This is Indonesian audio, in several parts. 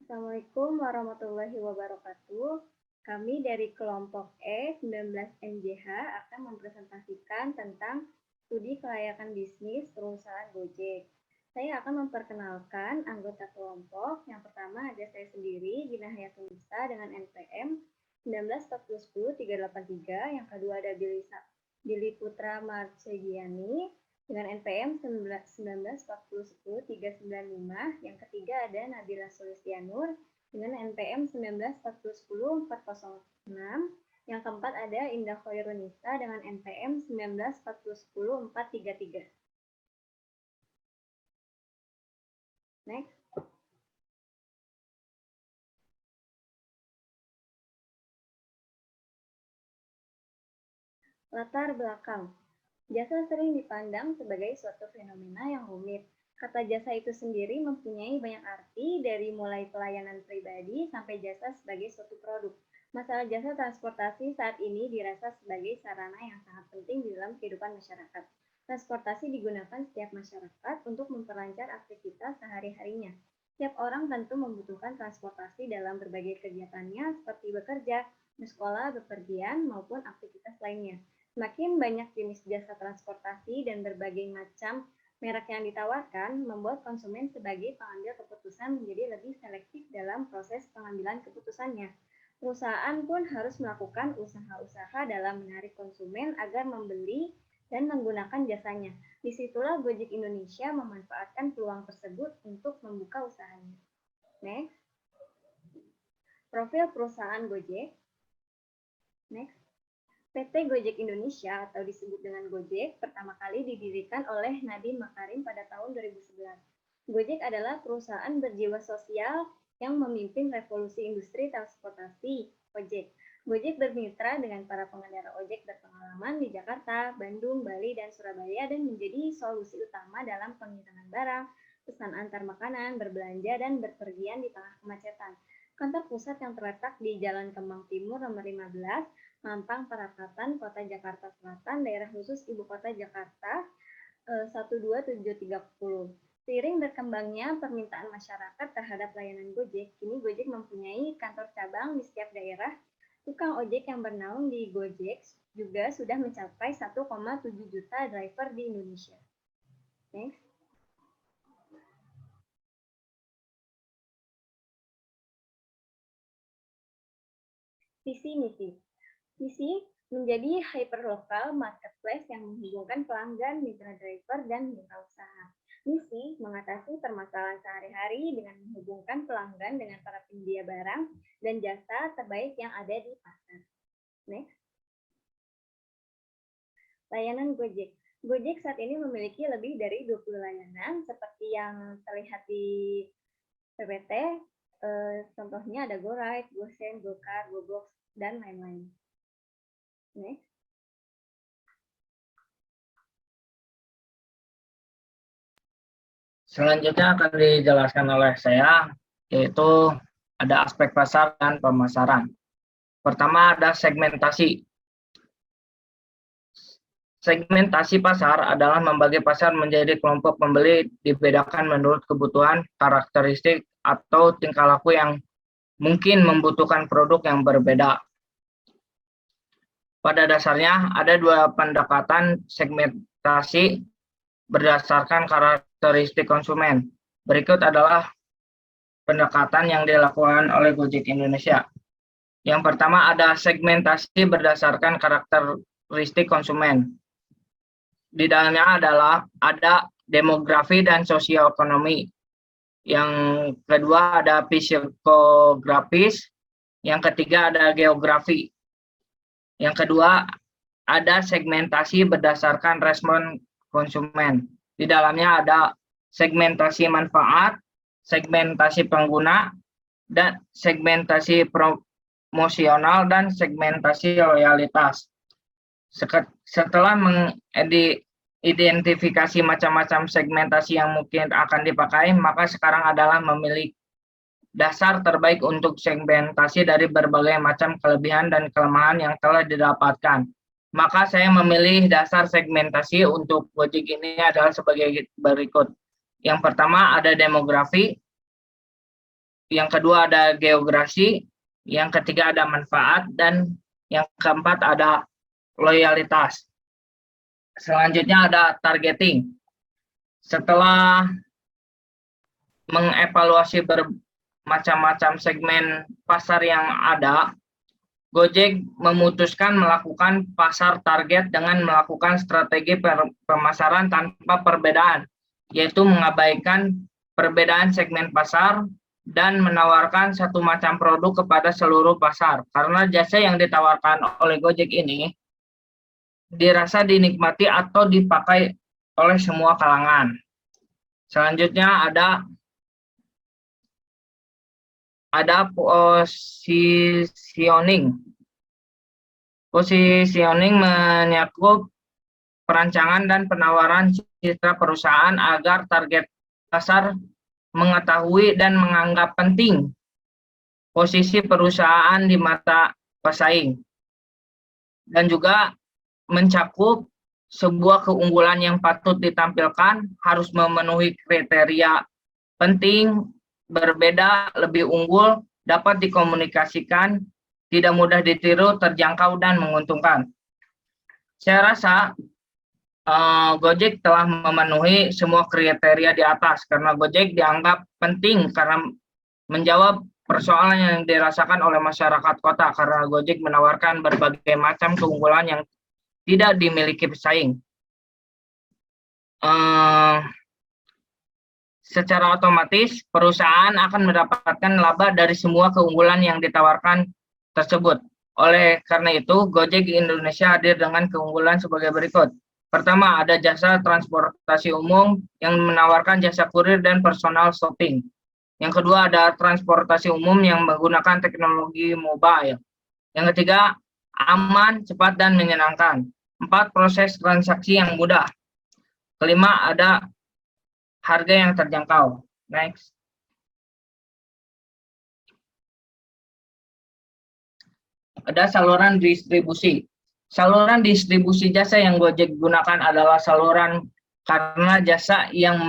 Assalamualaikum warahmatullahi wabarakatuh. Kami dari kelompok E19NJH akan mempresentasikan tentang studi kelayakan bisnis perusahaan Gojek. Saya akan memperkenalkan anggota kelompok. Yang pertama ada saya sendiri, Gina Hayatunisa dengan NPM 194010-383. Yang kedua ada Billy Putra Marcegiani dengan NPM 194010-395. Yang ketiga ada Nabila Sulistianur dengan NPM 194010-406. Yang keempat ada Indah Khairunisa dengan NPM 194010-433. Next. Latar belakang. Jasa sering dipandang sebagai suatu fenomena yang rumit. Kata jasa itu sendiri mempunyai banyak arti, dari mulai pelayanan pribadi sampai jasa sebagai suatu produk. Masalah jasa transportasi saat ini dirasa sebagai sarana yang sangat penting di dalam kehidupan masyarakat. Transportasi digunakan setiap masyarakat untuk memperlancar aktivitas sehari-harinya. Setiap orang tentu membutuhkan transportasi dalam berbagai kegiatannya seperti bekerja, bersekolah, bepergian, maupun aktivitas lainnya. Semakin banyak jenis jasa transportasi dan berbagai macam merek yang ditawarkan, membuat konsumen sebagai pengambil keputusan menjadi lebih selektif dalam proses pengambilan keputusannya. Perusahaan pun harus melakukan usaha-usaha dalam menarik konsumen agar membeli dan menggunakan jasanya. Disitulah Gojek Indonesia memanfaatkan peluang tersebut untuk membuka usahanya. Next. Profil perusahaan Gojek. Next. PT Gojek Indonesia atau disebut dengan Gojek pertama kali didirikan oleh Nadiem Makarim pada tahun 2011. Gojek adalah perusahaan berjiwa sosial yang memimpin revolusi industri transportasi ojek. Gojek bermitra dengan para pengendara ojek berpengalaman di Jakarta, Bandung, Bali, dan Surabaya dan menjadi solusi utama dalam pengiriman barang, pesan antar makanan, berbelanja, dan berpergian di tengah kemacetan. Kantor pusat yang terletak di Jalan Kemang Timur nomor 15, Mampang Perapatan, Kota Jakarta Selatan, daerah khusus Ibu Kota Jakarta 12730. Seiring berkembangnya permintaan masyarakat terhadap layanan Gojek, kini Gojek mempunyai kantor cabang di setiap daerah. Tukang ojek yang bernaung di Gojek juga sudah mencapai 1,7 juta driver di Indonesia. Next. Visi misi. Visi menjadi hyperlocal marketplace yang menghubungkan pelanggan, mitra driver, dan mitra usaha. Misi mengatasi permasalahan sehari-hari dengan menghubungkan pelanggan dengan para penyedia barang dan jasa terbaik yang ada di pasar. Next. Layanan Gojek. Gojek saat ini memiliki lebih dari 20 layanan seperti yang terlihat di PPT. Contohnya ada GoRide, GoSend, GoCar, GoBox, dan lain-lain. Next. Selanjutnya akan dijelaskan oleh saya, yaitu ada aspek pasar dan pemasaran. Pertama ada segmentasi. Segmentasi pasar adalah membagi pasar menjadi kelompok pembeli dibedakan menurut kebutuhan, karakteristik, atau tingkah laku yang mungkin membutuhkan produk yang berbeda. Pada dasarnya ada dua pendekatan segmentasi berdasarkan karakteristik konsumen. Berikut adalah pendekatan yang dilakukan oleh Gojek Indonesia. Yang pertama ada segmentasi berdasarkan karakteristik konsumen. Di dalamnya adalah ada demografi dan sosioekonomi. Yang kedua ada psikografis. Yang ketiga ada geografi. Yang kedua ada segmentasi berdasarkan respon konsumen. Di dalamnya ada segmentasi manfaat, segmentasi pengguna, dan segmentasi promosional, dan segmentasi loyalitas. Setelah mengidentifikasi macam-macam segmentasi yang mungkin akan dipakai, maka sekarang adalah memilih dasar terbaik untuk segmentasi dari berbagai macam kelebihan dan kelemahan yang telah didapatkan. Maka saya memilih dasar segmentasi untuk Gojek ini adalah sebagai berikut. Yang pertama ada demografi. yang kedua ada geografi, yang ketiga ada manfaat, dan yang keempat ada loyalitas. Selanjutnya ada targeting. Setelah mengevaluasi bermacam-macam segmen pasar yang ada, Gojek memutuskan melakukan pasar target dengan melakukan strategi pemasaran tanpa perbedaan, yaitu mengabaikan perbedaan segmen pasar dan menawarkan satu macam produk kepada seluruh pasar. Karena jasa yang ditawarkan oleh Gojek ini dirasa dinikmati atau dipakai oleh semua kalangan. Selanjutnya ada positioning. Positioning menyakup perancangan dan penawaran citra perusahaan agar target pasar mengetahui dan menganggap penting posisi perusahaan di mata pesaing. Dan juga mencakup sebuah keunggulan yang patut ditampilkan harus memenuhi kriteria penting, berbeda, lebih unggul, dapat dikomunikasikan, tidak mudah ditiru, terjangkau, dan menguntungkan. Saya rasa Gojek telah memenuhi semua kriteria di atas karena Gojek dianggap penting karena menjawab persoalan yang dirasakan oleh masyarakat kota karena Gojek menawarkan berbagai macam keunggulan yang tidak dimiliki pesaing. Secara otomatis perusahaan akan mendapatkan laba dari semua keunggulan yang ditawarkan tersebut. Oleh karena itu, Gojek Indonesia hadir dengan keunggulan sebagai berikut. Pertama, ada jasa transportasi umum yang menawarkan jasa kurir dan personal shopping. Yang kedua, ada transportasi umum yang menggunakan teknologi mobile. Yang ketiga, aman, cepat, dan menyenangkan. 4, proses transaksi yang mudah. Kelima, ada harga yang terjangkau. Next. Ada saluran distribusi. Saluran distribusi jasa yang Gojek gunakan adalah saluran karena jasa yang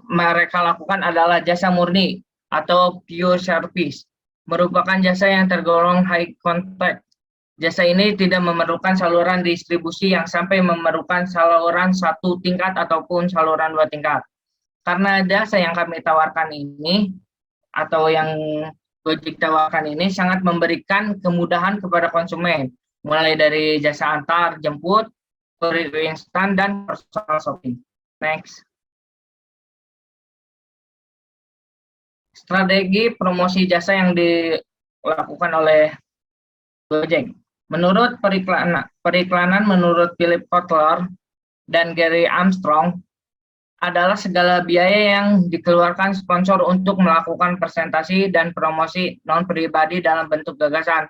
mereka lakukan adalah jasa murni atau pure service. Merupakan jasa yang tergolong high contact. Jasa ini tidak memerlukan saluran distribusi yang sampai memerlukan saluran 1 tingkat ataupun saluran 2 tingkat. Karena jasa yang kami tawarkan ini, atau yang Gojek tawarkan ini sangat memberikan kemudahan kepada konsumen, mulai dari jasa antar, jemput, kurir instan, dan personal shopping. Next. Strategi promosi jasa yang dilakukan oleh Gojek. Menurut periklanan menurut Philip Kotler dan Gary Armstrong adalah segala biaya yang dikeluarkan sponsor untuk melakukan presentasi dan promosi non-pribadi dalam bentuk gagasan,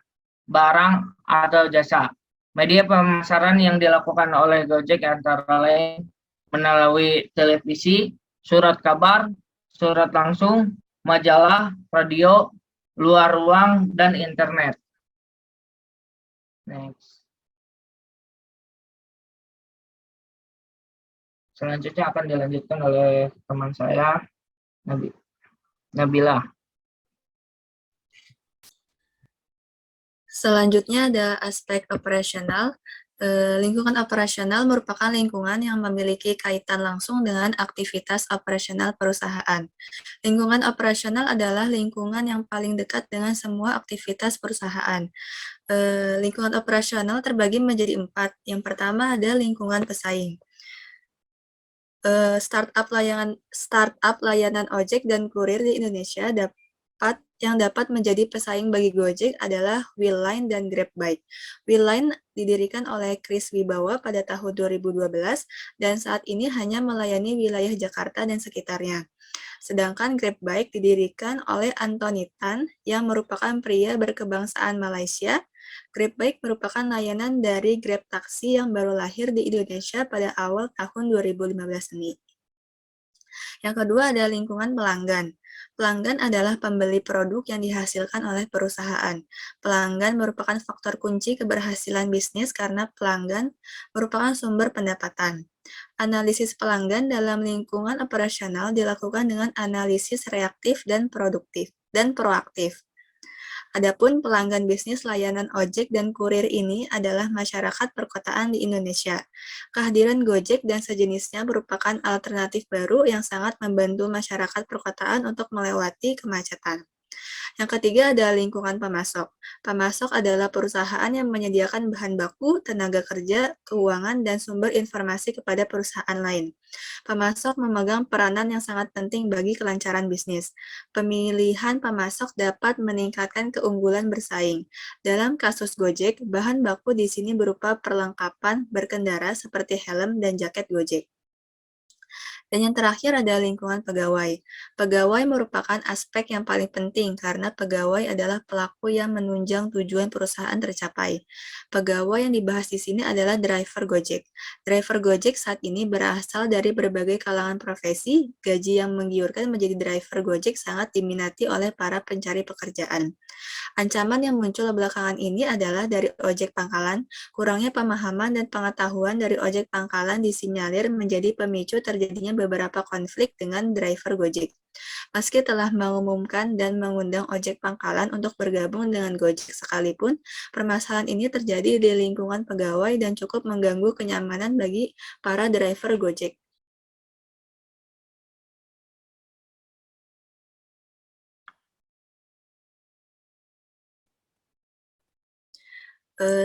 barang, atau jasa. Media pemasaran yang dilakukan oleh Gojek antara lain melalui televisi, surat kabar, surat langsung, majalah, radio, luar ruang, dan internet. Next. Selanjutnya akan dilanjutkan oleh teman saya, Nabila. Selanjutnya ada aspek operasional. Lingkungan operasional merupakan lingkungan yang memiliki kaitan langsung dengan aktivitas operasional perusahaan. Lingkungan operasional adalah lingkungan yang paling dekat dengan semua aktivitas perusahaan. Lingkungan operasional terbagi menjadi 4. Yang pertama ada lingkungan pesaing. Startup layanan ojek dan kurir di Indonesia dapat menjadi pesaing bagi Gojek adalah Willline dan GrabBike. Willline didirikan oleh Kris Wibawa pada tahun 2012 dan saat ini hanya melayani wilayah Jakarta dan sekitarnya. Sedangkan GrabBike didirikan oleh Anthony Tan yang merupakan pria berkebangsaan Malaysia. GrabBike merupakan layanan dari Grab Taksi yang baru lahir di Indonesia pada awal tahun 2015 ini. Yang kedua ada lingkungan pelanggan. Pelanggan adalah pembeli produk yang dihasilkan oleh perusahaan. Pelanggan merupakan faktor kunci keberhasilan bisnis karena pelanggan merupakan sumber pendapatan. Analisis pelanggan dalam lingkungan operasional dilakukan dengan analisis reaktif dan proaktif. Adapun pelanggan bisnis layanan ojek dan kurir ini adalah masyarakat perkotaan di Indonesia. Kehadiran Gojek dan sejenisnya merupakan alternatif baru yang sangat membantu masyarakat perkotaan untuk melewati kemacetan. Yang ketiga ada lingkungan pemasok. Pemasok adalah perusahaan yang menyediakan bahan baku, tenaga kerja, keuangan, dan sumber informasi kepada perusahaan lain. Pemasok memegang peranan yang sangat penting bagi kelancaran bisnis. Pemilihan pemasok dapat meningkatkan keunggulan bersaing. Dalam kasus Gojek, bahan baku di sini berupa perlengkapan berkendara seperti helm dan jaket Gojek. Dan yang terakhir ada lingkungan pegawai. Pegawai merupakan aspek yang paling penting karena pegawai adalah pelaku yang menunjang tujuan perusahaan tercapai. Pegawai yang dibahas di sini adalah driver Gojek. Driver Gojek saat ini berasal dari berbagai kalangan profesi. Gaji yang menggiurkan menjadi driver Gojek sangat diminati oleh para pencari pekerjaan. Ancaman yang muncul belakangan ini adalah dari ojek pangkalan. Kurangnya pemahaman dan pengetahuan dari ojek pangkalan disinyalir menjadi pemicu terjadinya beberapa konflik dengan driver Gojek. Meski telah mengumumkan dan mengundang ojek pangkalan untuk bergabung dengan Gojek sekalipun, permasalahan ini terjadi di lingkungan pegawai dan cukup mengganggu kenyamanan bagi para driver Gojek.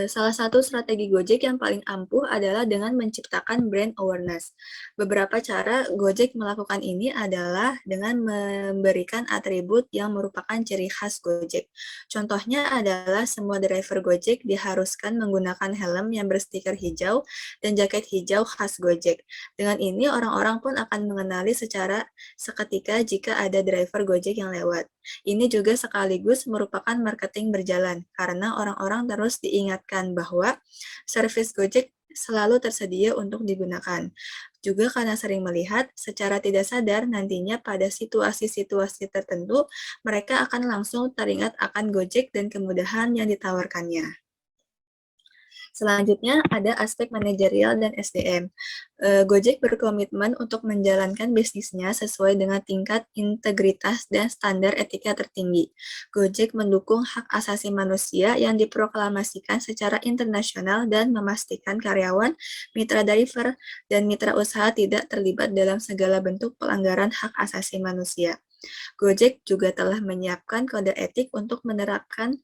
Salah satu strategi Gojek yang paling ampuh adalah dengan menciptakan brand awareness. Beberapa cara Gojek melakukan ini adalah dengan memberikan atribut yang merupakan ciri khas Gojek. Contohnya adalah semua driver Gojek diharuskan menggunakan helm yang berstiker hijau dan jaket hijau khas Gojek. Dengan ini orang-orang pun akan mengenali secara seketika jika ada driver Gojek yang lewat. Ini juga sekaligus merupakan marketing berjalan, karena orang-orang terus diingatkan bahwa servis Gojek selalu tersedia untuk digunakan. Juga karena sering melihat, secara tidak sadar nantinya pada situasi-situasi tertentu, mereka akan langsung teringat akan Gojek dan kemudahan yang ditawarkannya. Selanjutnya ada aspek manajerial dan SDM. Gojek berkomitmen untuk menjalankan bisnisnya sesuai dengan tingkat integritas dan standar etika tertinggi. Gojek mendukung hak asasi manusia yang diproklamasikan secara internasional dan memastikan karyawan, mitra driver, dan mitra usaha tidak terlibat dalam segala bentuk pelanggaran hak asasi manusia. Gojek juga telah menyiapkan kode etik untuk menerapkan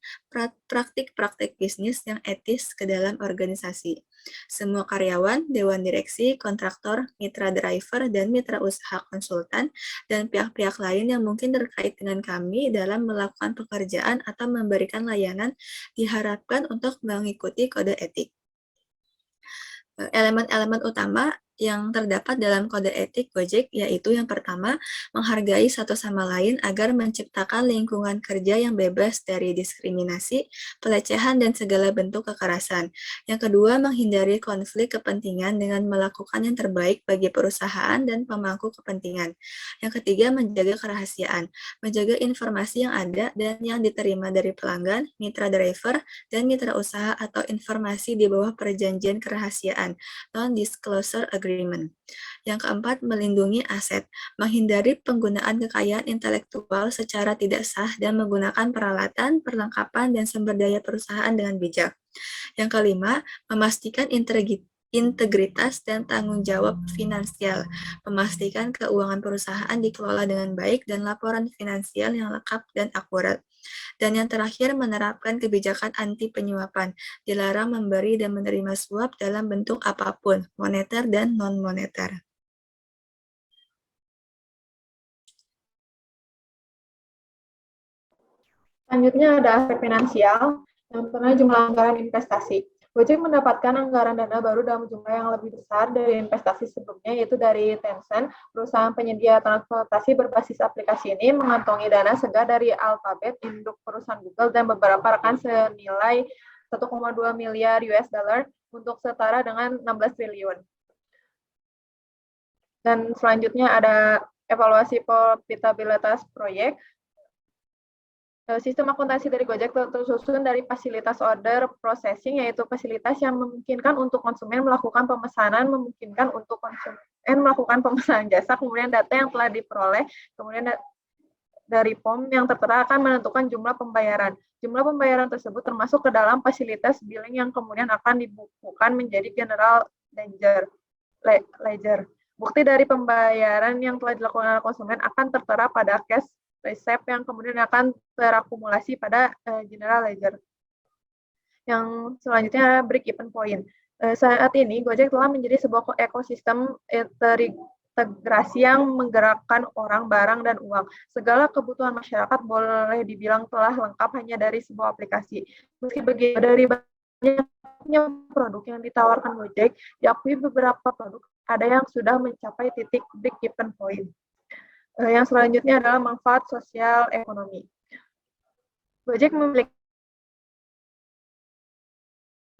praktik-praktik bisnis yang etis ke dalam organisasi. Semua karyawan, dewan direksi, kontraktor, mitra driver, dan mitra usaha konsultan, dan pihak-pihak lain yang mungkin terkait dengan kami dalam melakukan pekerjaan atau memberikan layanan diharapkan untuk mengikuti kode etik. Elemen-elemen utama yang terdapat dalam kode etik Gojek yaitu yang pertama, menghargai satu sama lain agar menciptakan lingkungan kerja yang bebas dari diskriminasi, pelecehan, dan segala bentuk kekerasan. Yang kedua, menghindari konflik kepentingan dengan melakukan yang terbaik bagi perusahaan dan pemangku kepentingan. Yang ketiga, menjaga kerahasiaan, menjaga informasi yang ada dan yang diterima dari pelanggan, mitra driver, dan mitra usaha atau informasi di bawah perjanjian kerahasiaan, non-disclosure agreement. Yang keempat, melindungi aset, menghindari penggunaan kekayaan intelektual secara tidak sah dan menggunakan peralatan, perlengkapan, dan sumber daya perusahaan dengan bijak. Yang kelima, memastikan integritas dan tanggung jawab finansial, memastikan keuangan perusahaan dikelola dengan baik dan laporan finansial yang lengkap dan akurat. Dan yang terakhir, menerapkan kebijakan anti penyuapan, dilarang memberi dan menerima suap dalam bentuk apapun, moneter dan non-moneter. Selanjutnya ada aspek finansial, yang pertama jumlah anggaran investasi. Gojek mendapatkan anggaran dana baru dalam jumlah yang lebih besar dari investasi sebelumnya, yaitu dari Tencent. Perusahaan penyedia transportasi berbasis aplikasi ini mengantongi dana segar dari Alphabet, induk perusahaan Google, dan beberapa rekan senilai 1,2 miliar US dollar untuk setara dengan 16 triliun. Dan selanjutnya ada evaluasi profitabilitas proyek. Sistem akuntansi dari Gojek tersusun dari fasilitas order processing, yaitu fasilitas yang memungkinkan untuk konsumen melakukan pemesanan, memungkinkan untuk konsumen melakukan pemesanan jasa, kemudian data yang telah diperoleh, kemudian dari POM yang tertera akan menentukan jumlah pembayaran. Jumlah pembayaran tersebut termasuk ke dalam fasilitas billing yang kemudian akan dibukukan menjadi general ledger. Bukti dari pembayaran yang telah dilakukan oleh konsumen akan tertera pada cash receipt yang kemudian akan terakumulasi pada general ledger. Yang selanjutnya break-even point. Saat ini Gojek telah menjadi sebuah ekosistem integrasi yang menggerakkan orang, barang, dan uang. Segala kebutuhan masyarakat boleh dibilang telah lengkap hanya dari sebuah aplikasi. Meski begitu, dari banyaknya produk yang ditawarkan Gojek, diakui beberapa produk ada yang sudah mencapai titik break-even point. Yang selanjutnya adalah manfaat sosial ekonomi. Gojek memiliki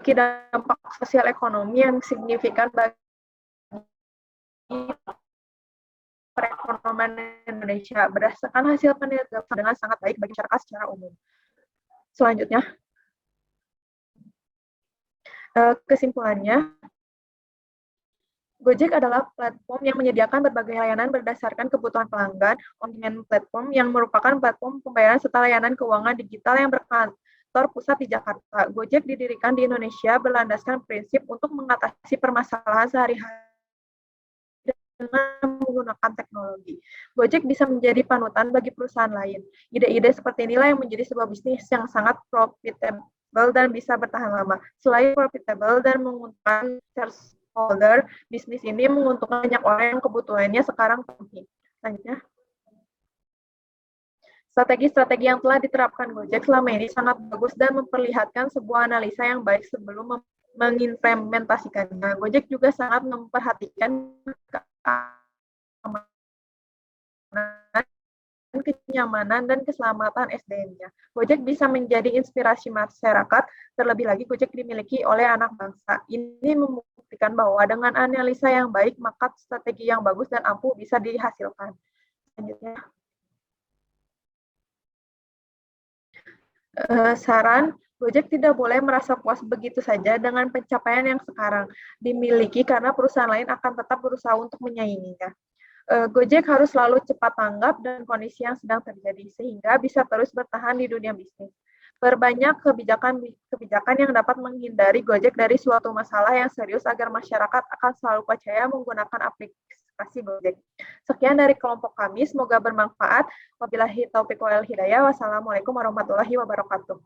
dampak sosial ekonomi yang signifikan bagi perekonomian Indonesia berdasarkan hasil penelitian dengan sangat baik bagi masyarakat secara umum. Selanjutnya, kesimpulannya, Gojek adalah platform yang menyediakan berbagai layanan berdasarkan kebutuhan pelanggan, on-demand platform yang merupakan platform pembayaran serta layanan keuangan digital yang berkantor pusat di Jakarta. Gojek didirikan di Indonesia berlandaskan prinsip untuk mengatasi permasalahan sehari-hari dengan menggunakan teknologi. Gojek bisa menjadi panutan bagi perusahaan lain. Ide-ide seperti inilah yang menjadi sebuah bisnis yang sangat profitable dan bisa bertahan lama. Selain profitable dan menguntungkan shareholder, bisnis ini menguntungkan banyak orang yang kebutuhannya sekarang tinggi. Selanjutnya, strategi-strategi yang telah diterapkan Gojek selama ini sangat bagus dan memperlihatkan sebuah analisa yang baik sebelum mengimplementasikannya. Gojek juga sangat memperhatikan kenyamanan dan keselamatan SDM-nya. Gojek bisa menjadi inspirasi masyarakat, terlebih lagi Gojek dimiliki oleh anak bangsa. Ini membuktikan bahwa dengan analisa yang baik, maka strategi yang bagus dan ampuh bisa dihasilkan. Selanjutnya, saran, Gojek tidak boleh merasa puas begitu saja dengan pencapaian yang sekarang dimiliki karena perusahaan lain akan tetap berusaha untuk menyainginya. Gojek harus selalu cepat tanggap dengan kondisi yang sedang terjadi sehingga bisa terus bertahan di dunia bisnis. Perbanyak kebijakan yang dapat menghindari Gojek dari suatu masalah yang serius agar masyarakat akan selalu percaya menggunakan aplikasi Gojek. Sekian dari kelompok kami, semoga bermanfaat. Wabillahi taufiq wal hidayah. Wassalamualaikum warahmatullahi wabarakatuh.